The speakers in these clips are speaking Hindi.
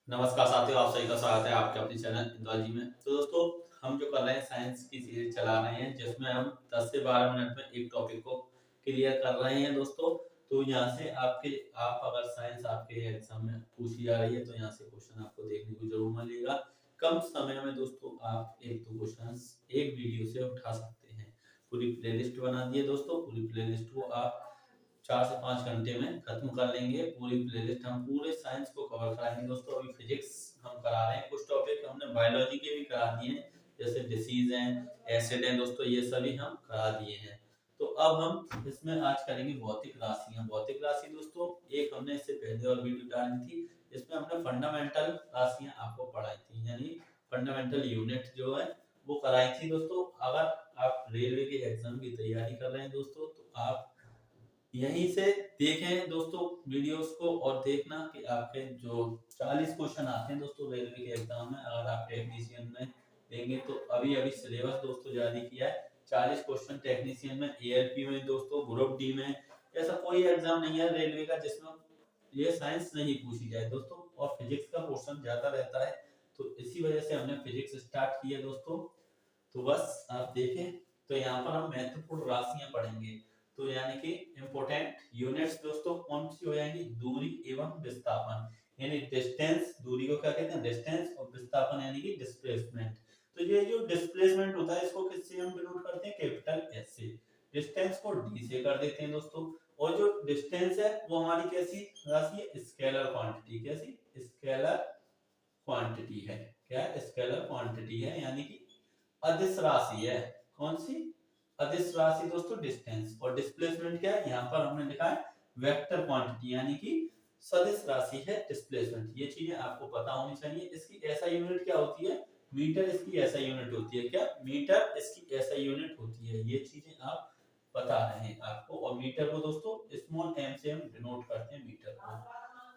नमस्कार साथियों, आप सभी का स्वागत है आपके अपने चैनल इंदौलजी में। तो दोस्तों, हम जो कर रहे हैं साइंस की सीरीज चला रहे हैं जिसमें हम 10 से 12 मिनट में एक टॉपिक को क्लियर कर रहे हैं दोस्तों। तो यहाँ से आप अगर साइंस आपके एग्जाम में पूछी जा रही है तो यहाँ से क्वेश्चन आपको देखने को जरूर मिलेगा। कम समय में दोस्तों आप एक दो क्वेश्चन एक वीडियो से उठा सकते हैं। पूरी प्लेलिस्ट बना दी है दोस्तों, पूरी प्लेलिस्ट को आप 4 से 5 घंटे में खत्म कर लेंगे। पूरी प्लेलिस्ट हम पूरे साइंस को कवर कराएंगे दोस्तों। अभी फिजिक्स हम करा रहे हैं, कुछ टॉपिक हमने बायोलॉजी के भी करा दिए हैं, जैसे डिसीज हैं, एसिड हैं दोस्तों, ये सभी हम करा दिए हैं। तो अब हम इसमें आज करेंगे भौतिक राशियां। भौतिक राशि दोस्तों एक हमने इससे पहले और वीडियो डाली थी, इसमें हमने फंडामेंटल राशियां आपको पढ़ाई थी, यानी फंडामेंटल यूनिट जो है वो कराई थी दोस्तों। अगर आप रेलवे के एग्जाम की तैयारी कर रहे हैं दोस्तों तो आप यहीं से देखें दोस्तों वीडियोस को, और देखना कि आपके जो 40 क्वेश्चन आते हैं दोस्तों रेलवे के एग्जाम में, अगर आप टेक्नीशियन में देंगे तो अभी अभी सिलेबस दोस्तों जारी किया है। 40 क्वेश्चन टेक्नीशियन में, एएलपी में दोस्तों, ग्रुप डी में, ऐसा कोई एग्जाम नहीं है रेलवे का जिसमें ये साइंस नहीं पूछी जाए दोस्तों। और फिजिक्स का पोर्शन ज्यादा रहता है, तो इसी वजह से हमने फिजिक्स स्टार्ट किया दोस्तों। तो बस आप देखें, तो यहाँ पर हम महत्वपूर्ण राशियां पढ़ेंगे। तो यानी कि इंपोर्टेंट यूनिट्स दोस्तों कौन सी हो जाएंगी? दूरी एवं विस्थापन, यानी डिस्टेंस, दूरी को क्या कहते हैं? डिस्टेंस, और विस्थापन यानी कि डिस्प्लेसमेंट। तो ये जो डिस्प्लेसमेंट होता है इसको किससे हम डिनोट करते हैं? कैपिटल एस से। डिस्टेंस को डी से कर देते हैं दोस्तों। और जो डिस्टेंस है वो हमारी कैसी राशि है? Scalar quantity. कैसी? स्केलर क्वांटिटी है। क्या? स्केलर क्वांटिटी है, यानी कि अदिश राशि है। कौन सी? अदिश राशि दोस्तों डिस्टेंस। और डिस्प्लेसमेंट क्या है? यहाँ पर हमने लिखा है वेक्टर क्वांटिटी, यानी कि सदिश राशि है डिस्प्लेसमेंट। ये चीजें आपको पता होनी चाहिए। इसकी ऐसा यूनिट क्या होती है? मीटर इसकी ऐसा यूनिट होती है। क्या? मीटर इसकी ऐसा यूनिट होती है। ये चीजें आप बता रहे हैं आपको। और मीटर को दोस्तों स्मॉल एम से हम डिनोट करते हैं मीटर को।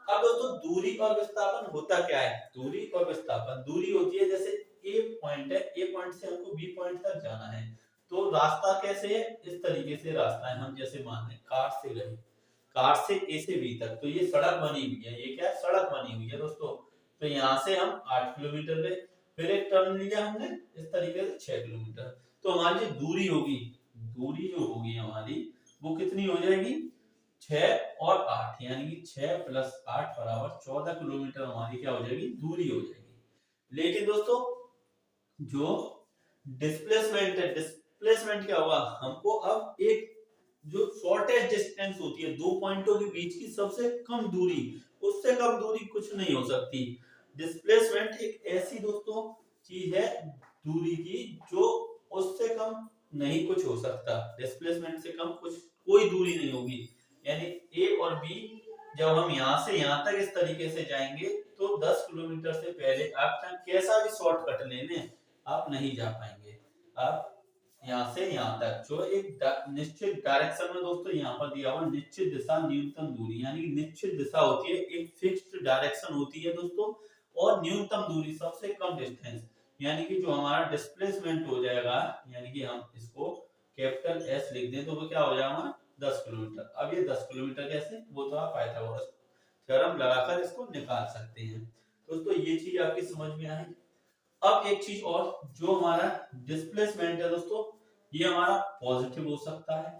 अब दोस्तों दूरी और विस्थापन होता क्या है? दूरी और विस्थापन, दूरी होती है जैसे ए पॉइंट है, ए पॉइंट से हमको बी पॉइंट तक जाना है। तो रास्ता कैसे है? इस तरीके से रास्ता है। हम जैसे मान लें कार से गए, कार से ए से बी तक, तो ये सड़क बनी हुई है। ये क्या है? सड़क बनी हुई है दोस्तों। तो यहाँ से हम 8 किलोमीटर गए, फिर एक टर्न लिया हमने इस तरीके से 6 किलोमीटर। तो हमारी जो दूरी होगी, दूरी जो होगी हमारी, वो कितनी हो जाएगी? 6 और 8, यानी कि 6 + 8 बराबर 14 किलोमीटर हमारी क्या हो जाएगी? दूरी हो जाएगी। लेकिन दोस्तों जो डिस्प्लेसमेंट है, डिस्प्लेसमेंट क्या होगा? हमको अब एक जो शॉर्टेस्ट डिस्टेंस होती है दो पॉइंटों के बीच की सबसे कम दूरी, उससे कम दूरी कुछ नहीं हो सकती। डिस्प्लेसमेंट एक ऐसी दोस्तों चीज है दूरी की जो उससे कम नहीं कुछ हो सकता। डिस्प्लेसमेंट से कम कुछ कोई दूरी नहीं होगी। यानी ए और बी जब हम यहाँ से यहाँ तक इस तरीके से जाएंगे तो 10 किलोमीटर से पहले आप चाहे कैसा भी शॉर्टकट लेने, आप नहीं जा पाएंगे। आप यहाँ से यहाँ तक जो एक निश्चित डायरेक्शन में दोस्तों यहाँ पर दिया हुआ निश्चित दिशा न्यूनतम दूरी, यानी कि निश्चित दिशा होती है, एक फिक्स्ड डायरेक्शन होती है दोस्तों। और न्यूनतम दूरी सबसे कम डिस्टेंस, यानी कि जो हमारा डिस्प्लेसमेंट हो जाएगा, यानी कि हम इसको कैपिटल एस लिख दें तो वो क्या हो जाएगा? 10 किलोमीटर। अब ये 10 किलोमीटर कैसे? वो तो आप पाइथागोरस थ्योरम लगाकर इसको निकाल सकते हैं। दोस्तों ये चीज आपकी समझ में आई। अब एक चीज और, जो हमारा डिस्प्लेसमेंट है दोस्तों, ये हमारा पॉजिटिव हो सकता है,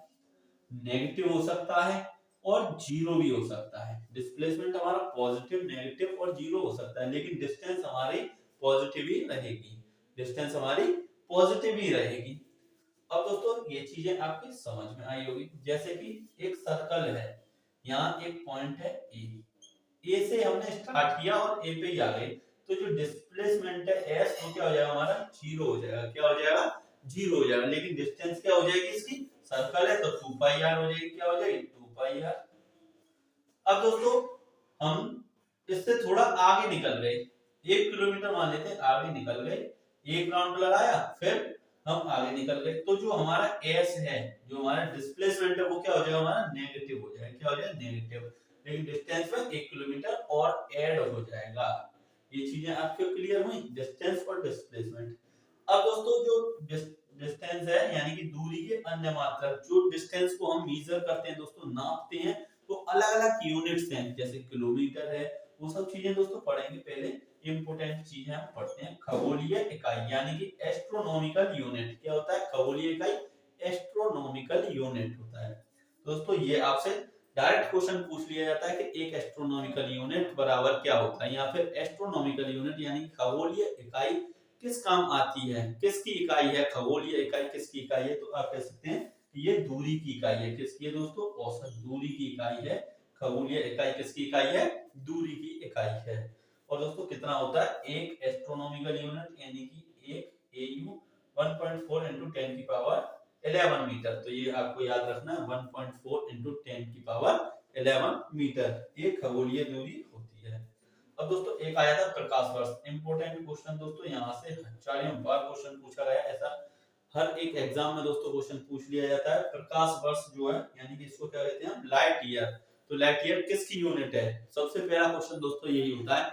नेगेटिव हो सकता है, और जीरो भी हो सकता है। डिस्प्लेसमेंट हमारा पॉजिटिव, नेगेटिव और जीरो हो सकता है, लेकिन डिस्टेंस हमारी पॉजिटिव ही रहेगी। डिस्टेंस हमारी पॉजिटिव ही रहेगी। अब दोस्तों ये चीजें आपकी समझ में आई होगी। जैसे कि एक सर्कल है, यहाँ एक पॉइंट है ए, ए से हमने स्टार्ट किया और ए पे ही आ गए, तो जो डिस्प्लेसमेंट है एस वो क्या हो जाएगा? हमारा जीरो हो जाएगा। क्या हो जाएगा? जीरो हो जाएगा। लेकिन डिस्टेंस क्या हो जाएगी इसकी? सर्कल है तो 2πr हो जाएगी। क्या हो जाएगी? 2πr। अब दोस्तों हम इससे थोड़ा आगे निकल गए, 1 किलोमीटर मान लेते हैं, आगे निकल गए, एक राउंड लगाया, फिर हम आगे निकल गए। तो जो हमारा एस है, जो हमारा डिस्प्लेसमेंट है, वो क्या हो जाएगा? हमारा नेगेटिव हो जाएगा। क्या हो जाएगा? नेगेटिव। लेकिन डिस्टेंस में 1 किलोमीटर और ऐड हो जाएगा। ये चीजें आपको क्लियर हुई, डिस्टेंस और डिस्प्लेसमेंट। अब दोस्तों जो डिस्टेंस है, यानी कि दूरी के अन्य मात्रक, जो डिस्टेंस को हम मेजर करते हैं दोस्तों, नापते हैं, तो अलग अलग यूनिट्स हैं, जैसे किलोमीटर है, वो सब चीजें दोस्तों पढ़ेंगे। पहले इंपोर्टेंट चीजें हम पढ़ते हैं। खगोलीय इकाई यानी कि एस्ट्रोनॉमिकल यूनिट। क्या होता है खगोलीय इकाई? एस्ट्रोनॉमिकल यूनिट होता है। दोस्तों ये आपसे डायरेक्ट क्वेश्चन पूछ लिया जाता है कि एक एस्ट्रोनॉमिकल यूनिट बराबर क्या होता है, या फिर एस्ट्रोनॉमिकल यूनिट यानी खगोलीय इकाई किस काम आती है, किसकी इकाई है खगोलीय इकाई, किसकी इकाई है? तो आप कह सकते हैं कि ये दूरी की इकाई है। किसकी है दोस्तों? औसत दूरी की इकाई है। खगोलीय इकाई किसकी इकाई है? दूरी की इकाई है। और दोस्तों कितना होता है एक एस्ट्रोनॉमिकल यूनिट यानी कि एक एयू 1.4 × 10 की पावर 11 मीटर। तो ये आपको याद रखना है 1.4 × 10 की पावर 11 मीटर एक खगोलीय दूरी होती है। अब दोस्तों एक आया था प्रकाश वर्ष। इंपोर्टेंट क्वेश्चन दोस्तों, यहाँ से हजारों बार क्वेश्चन पूछा गया। ऐसा हर एक एग्जाम में दोस्तों क्वेश्चन पूछ लिया जाता है। प्रकाश वर्ष जो है यानी कि इसको क्या कहते हैं? Light year. तो लाइट ईयर किसकी यूनिट है? सबसे पहला क्वेश्चन दोस्तों यही होता है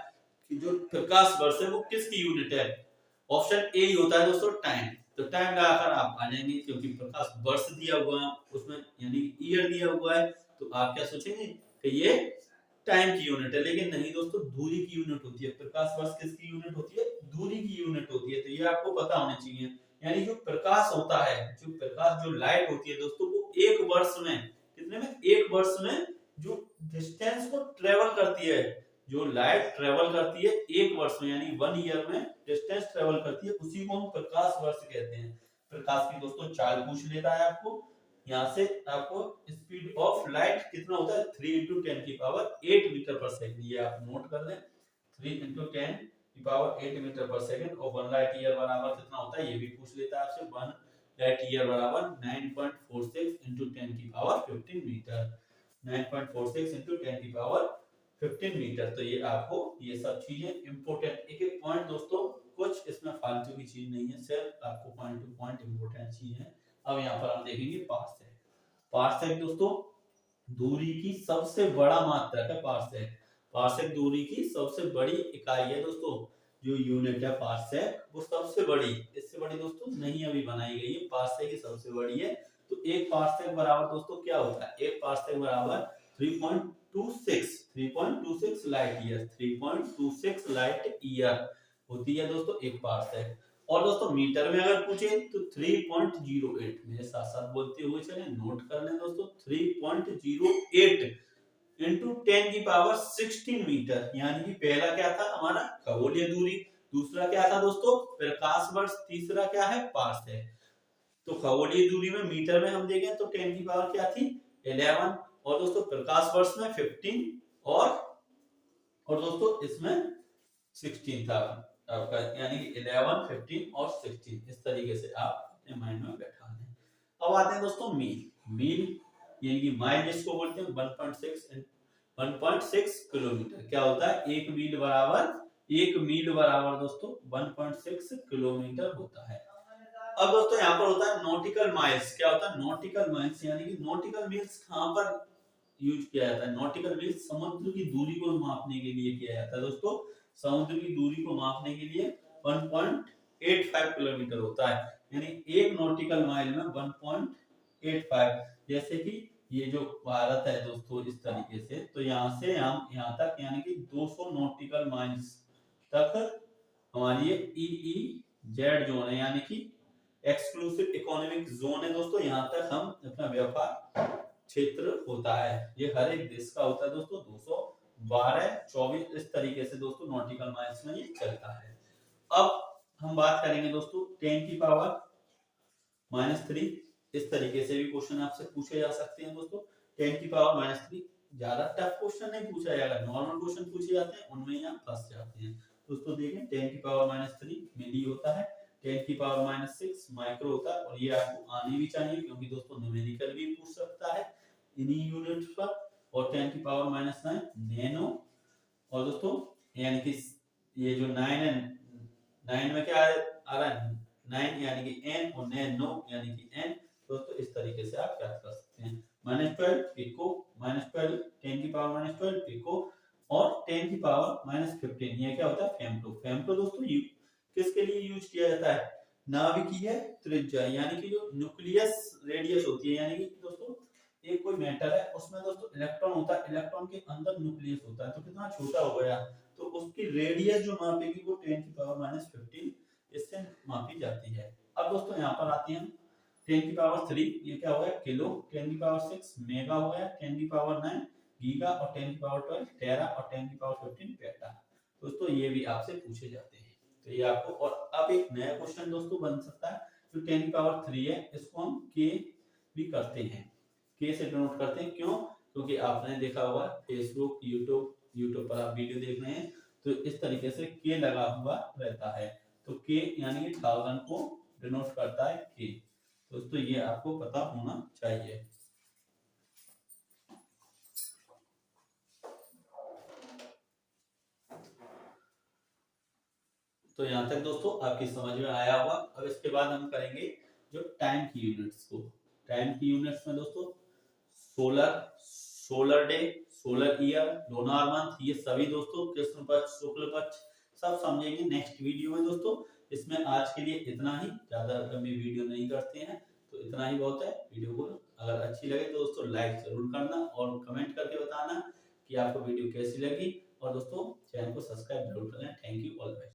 कि जो प्रकाश वर्ष है वो किसकी यूनिट है? ऑप्शन ए ही होता है दोस्तों टाइम। तो टाइम लगाकर आप आ जाएंगे, क्योंकि प्रकाश वर्ष दिया हुआ है उसमें यानी ईयर दिया हुआ है, तो आप क्या सोचेंगे कि ये टाइम की यूनिट है। लेकिन नहीं दोस्तों, दूरी की यूनिट होती है। प्रकाश वर्ष किसकी यूनिट होती है? दूरी की यूनिट होती है। तो ये आपको पता होना चाहिए। यानी जो प्रकाश होता है, जो प्रकाश जो लाइट होती है दोस्तों, वो एक वर्ष में कितने में? एक वर्ष में जो डिस्टेंस को ट्रेवल करती है, जो लाइट ट्रेवल करती है एक वर्ष में यानी 1 ईयर में डिस्टेंस ट्रेवल करती है, उसी को हम प्रकाश वर्ष कहते हैं। प्रकाश की दोस्तों चाल पूछ लेता है आपको। यहाँ से आपको स्पीड ऑफ लाइट कितना होता है? 3 × 10 की पावर 8 मीटर पर सेकंड। ये आप नोट कर लें, 3 × 10 की पावर 8 मीटर पर सेकंड। और 1 लाइट ईयर बराबर कितना होता है ये भी पूछ लेता है आपसे। 1 लाइट ईयर बराबर 9.46 × 10 की पावर 15 मीटर। 9.46 × 10 की पावर 15 मीटर। तो ये आपको ये सब चीजें इंपोर्टेंट एक एक पॉइंट दोस्तों, कुछ इसमें फालतू की चीज नहीं है, सिर्फ आपको पॉइंट टू पॉइंट इंपोर्टेंट चीज है। अब यहाँ पर हम देखेंगे पार्सेक। पार्सेक दोस्तों दूरी की सबसे बड़ा मात्रक है। पार्सेक पार्सेक दूरी की सबसे बड़ी इकाई है दोस्तों। जो यूनिट है पार्सेक वो सबसे बड़ी, इससे बड़ी दोस्तों नहीं अभी बनाई गई है। पार्सेक ही सबसे बड़ी है। तो एक पार्सेक बराबर दोस्तों क्या होता है? एक पार्सेक बराबर 3.26 लाइट ईयर। 3.26 लाइट ईयर होती है दोस्तों एक पार्सेक। और दोस्तों मीटर में अगर पूछे तो 3.08। मेरे साथ साथ बोलते हुए चले, नोट कर लें दोस्तों। 3.08 × 10 की पावर 16 मीटर। यानी कि पहला क्या था हमारा? खगोलीय दूरी। दूसरा क्या था दोस्तों? प्रकाश वर्ष। तीसरा क्या है? पार्सेक। तो खगोलीय दूरी में मीटर में हम देखें तो 10 की पावर क्या थी? 11। और दोस्तों प्रकाश वर्ष में 15 और दोस्तों इसमें 16 था आपका, यानी 11, 15 और 16। इस तरीके से आप अपने माइंड में बैठा लें। अब आते हैं दोस्तों मील। मील यानी कि माइल जिसको बोलते हैं 1.6 किलोमीटर। क्या होता है? एक मील बराबर दोस्तों 1.6 किलोमीटर होता है। अब दोस्तों यहाँ पर होता है नॉटिकल माइल्स। क्या होता है? नॉटिकल माइल्स यानी कि नॉटिकल मील्स कहाँ पर यूज किया जाता है? नॉटिकल मील्स समुद्र की दूरी को मापने के लिए किया जाता है दोस्तों। समुद्र की दूरी को मापने के लिए 1.85 किलोमीटर होता है। यानी एक नॉटिकल माइल में 1.85। जैसे कि ये जो भारत है दोस्तों इस तरीके से, तो यहाँ से हम यहाँ तक यानी कि 200 नॉटिकल माइल्स तक हमारी ये EEZ जोन है, यानी कि एक्सक्लूसिव इकोनॉमिक जोन है दोस्तों। यहाँ तक हम अपना व्यापार क्षेत्र होता है। ये हर एक देश का होता है दोस्तों। 212, 24 इस तरीके से दोस्तों नॉटिकल माइल्स में ये चलता है। अब हम बात करेंगे दोस्तों 10 की पावर -3। इस तरीके से भी क्वेश्चन आपसे पूछे जा सकते हैं दोस्तों। 10 की पावर -3 ज्यादा टफ क्वेश्चन नहीं पूछा जाएगा, नॉर्मल क्वेश्चन पूछे जाते हैं उनमें ही आप फंस जाते हैं दोस्तों। देखें 10 की पावर -3 मिली होता है। 10 की पावर -6 माइक्रो होता है। और ये आपको आनी भी चाहिए, क्योंकि दोस्तों न्यूमेरिकल भी पूछ सकता है इन्हीं यूनिट्स पर। और 10 की पावर -9 नैनो। और दोस्तों यानी कि ये जो 9 है, 9 में क्या आ रहा है? 9 यानी कि n और नैनो यानी कि n। दोस्तों इस तरीके से आप याद कर सकते हैं। -12 पिको, -12 10 की पावर -12 पिको। और 10 की पावर -15 ये क्या होता है? फेम्टो। फेम्टो दोस्तों किसके लिए यूज किया जाता है? नाभिकीय त्रिज्या यानी कि जो न्यूक्लियस रेडियस होती है, यानी कि दोस्तों एक कोई मेटल है उसमें दोस्तों इलेक्ट्रॉन होता है, इलेक्ट्रॉन के अंदर न्यूक्लियस होता है, तो कितना छोटा हो गया, तो उसकी रेडियस जो मापेगी वो 10⁻⁻15 इससे मापी जाती है। अब दोस्तों यहाँ पर आते हैं 10⁻3, ये क्या हो गया किलो, 10⁻6 मेगा हो गया, 10⁻9 गीगा और 10⁻12 टेरा और 10⁻15 पेटा। दोस्तों ये भी आपसे पूछे जाते हैं, तो ये आपको। और अब एक नया क्वेश्चन दोस्तों बन सकता है, जो 10⁻3 है इसको हम के भी करते हैं, के से डिनोट करते हैं, क्यों, क्योंकि आपने देखा होगा फेसबुक यूट्यूब पर आप वीडियो देख रहे हैं तो इस तरीके से के लगा हुआ रहता है, तो के यानी कि 1000 को डिनोट करता है के। दोस्तों ये आपको पता होना चाहिए। तो यहाँ तक दोस्तों आपकी समझ में आया होगा। अब इसके बाद हम करेंगे जो टाइम की यूनिट्स को। टाइम की यूनिट्स में दोस्तों solar day, solar year, lunar month, ये सभी दोस्तों कृष्ण पक्ष, शुक्ल पक्ष सब समझेंगे नेक्स्ट वीडियो में दोस्तों। इसमें आज के लिए इतना ही, ज्यादा लंबी वीडियो नहीं करते हैं, तो इतना ही बहुत है। वीडियो को अगर अच्छी लगे तो दोस्तों लाइक जरूर करना और कमेंट करके बताना कि आपको वीडियो कैसी लगी, और दोस्तों चैनल को सब्सक्राइब जरूर करना। Thank you all.